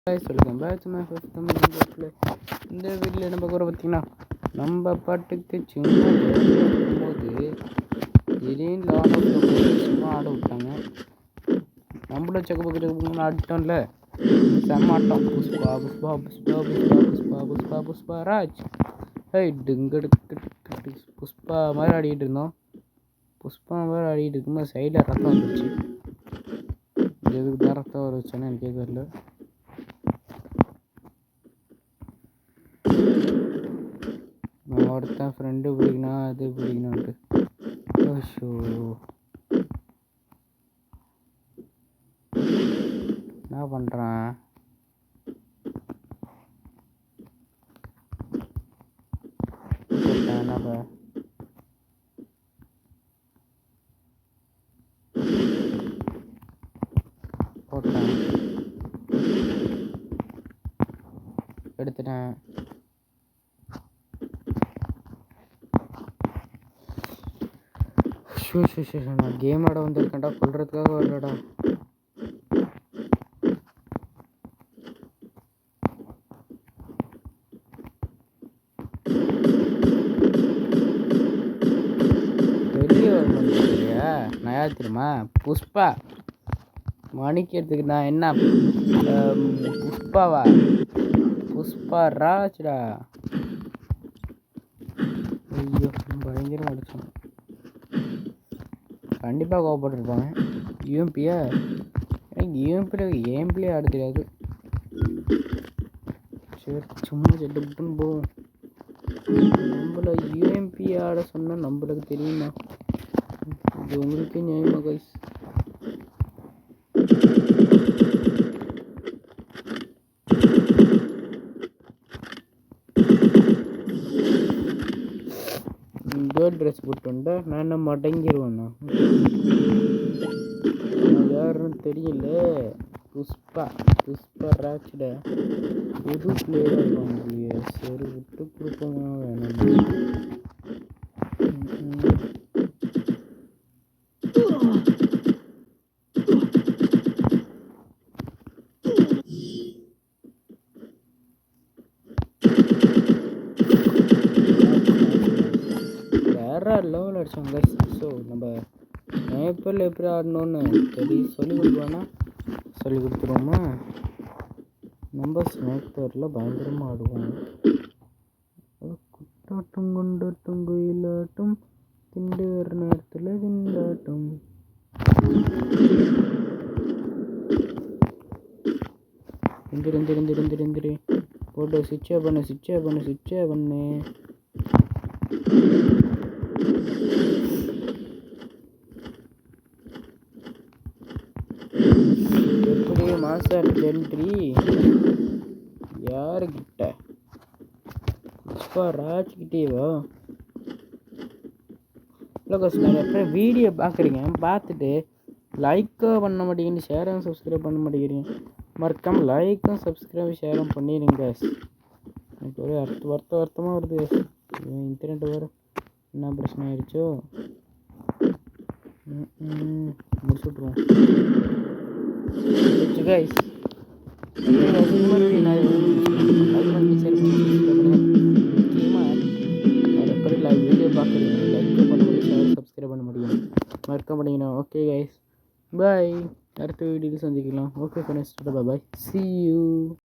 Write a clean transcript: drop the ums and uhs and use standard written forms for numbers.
சொல்லுங்கள் batch match இந்த வீட்டில் என்ன பார்க்குற பார்த்தீங்கன்னா நம்ம பாட்டுக்கு சும்மா இருக்கும்போது திடீர்னு சும்மா ஆட விட்டாங்க. நம்மளும் செக்க பக்கத்துக்கு ஆடிட்டோம்ல, செம்ம ஆட்டம். புஷ்பா புஷ்பா புஷ்பா புஷ்பா புஷ்பா புஷ்பா புஷ்பா ராஜ் புஷ்பா மாதிரி ஆடிக்கிட்டு இருந்தோம். புஷ்பா மாதிரி ஆடிக்கிட்டு இருக்கும்போது சைடில் ரத்தம் வந்துருச்சு. எதுக்கு தான் ரத்தம் வர வச்சோன்னு எனக்கே தெரியல. நான் ஒருத்தன் ஃப்ரெண்டு பிடிக்கணும் அது பிடிக்கணுன்ட்டு ஷோ என்ன பண்ணுறான்? என்னப்பா போட்டேன், எடுத்துட்டேன். நான் கேம் ஆட வந்திருக்கேன்டா, கொல்றதுக்காக வரலடா. வெளியே வரணும் இல்லையா? நான் யார் தெரியுமா? புஷ்பா. மணிக்கிறதுக்கு நான் என்ன புஷ்பாவா? புஷ்பா ராஜ்டா. ஐயோ பயங்கரமாக அடிச்சான். கண்டிப்பாக கோவப்பட்டுருப்பாங்க. யூஎம்பியா? எனக்கு யூஎம்பியில் கேம்ப்லேயே ஆட தெரியாது. சரி சும்மா செட்டு புட்டுன்னு போவோம். நம்மளை யூஎம்பி ஆட சொன்னால் நம்மளுக்கு தெரியுமா? இது உங்களுக்கே நியாயமா கைஸ்? கேர்ள் ட்ரெஸ் போட்டுண்டா நான் என்ன மடங்கிடுவேண்ணா? யாருன்னு தெரியல. புஷ்பா ராஜ்டா. புது பிளேயராக இருப்பாங்க இல்லையா? சரி விட்டு கொடுப்போமா வேணாம்? வேற லெவல் அடிச்சாங்க. ஸோ நம்ம மேப்பிள் எப்படி ஆடணும்னு சொல்லி கொடுப்பானா? சொல்லி கொடுத்துருவோமா? நம்ம ஸ்னேப்பரில் பயங்கரமாக ஆடுவோம். குட்டாட்டம் கொண்டாட்டம் கோயிலாட்டம் திண்டு வர நேரத்தில் திண்டாட்டம். எந்திரி போட்டு சுவிட்சே பண்ணு. எப்படி மாஸ்டர் ஜென்ட்ரி யாருக்கிட்ட? புஷ்பா ராஜ்கிட்டேவா? நிறைய பேர் வீடியோ பார்க்குறீங்க, பார்த்துட்டு லைக்கும் பண்ண மாட்டேங்கிறீங்க, ஷேரும் சப்ஸ்கிரைப் பண்ண மாட்டேங்கிறீங்க. மறக்காமல் லைக்கும் சப்ஸ்கிரைப் ஷேரும் பண்ணிடுங்க. எனக்கு ஒரே வருத்தமாக வருது. இன்டர்நெட் வேறு என்ன பிரச்சனை ஆயிடுச்சோ? முடிச்சு விட்ருவோம் கைஸ். வீடியோ பார்க்குறீங்க, லைக் பண்ண முடியும், சப்ஸ்கிரைப் பண்ண முடியும், மறக்க மாட்டேங்கண்ணா. ஓகே கைஸ், பாய். அடுத்த வீடியோவில் சந்திக்கலாம். Okay friends, bye. See you.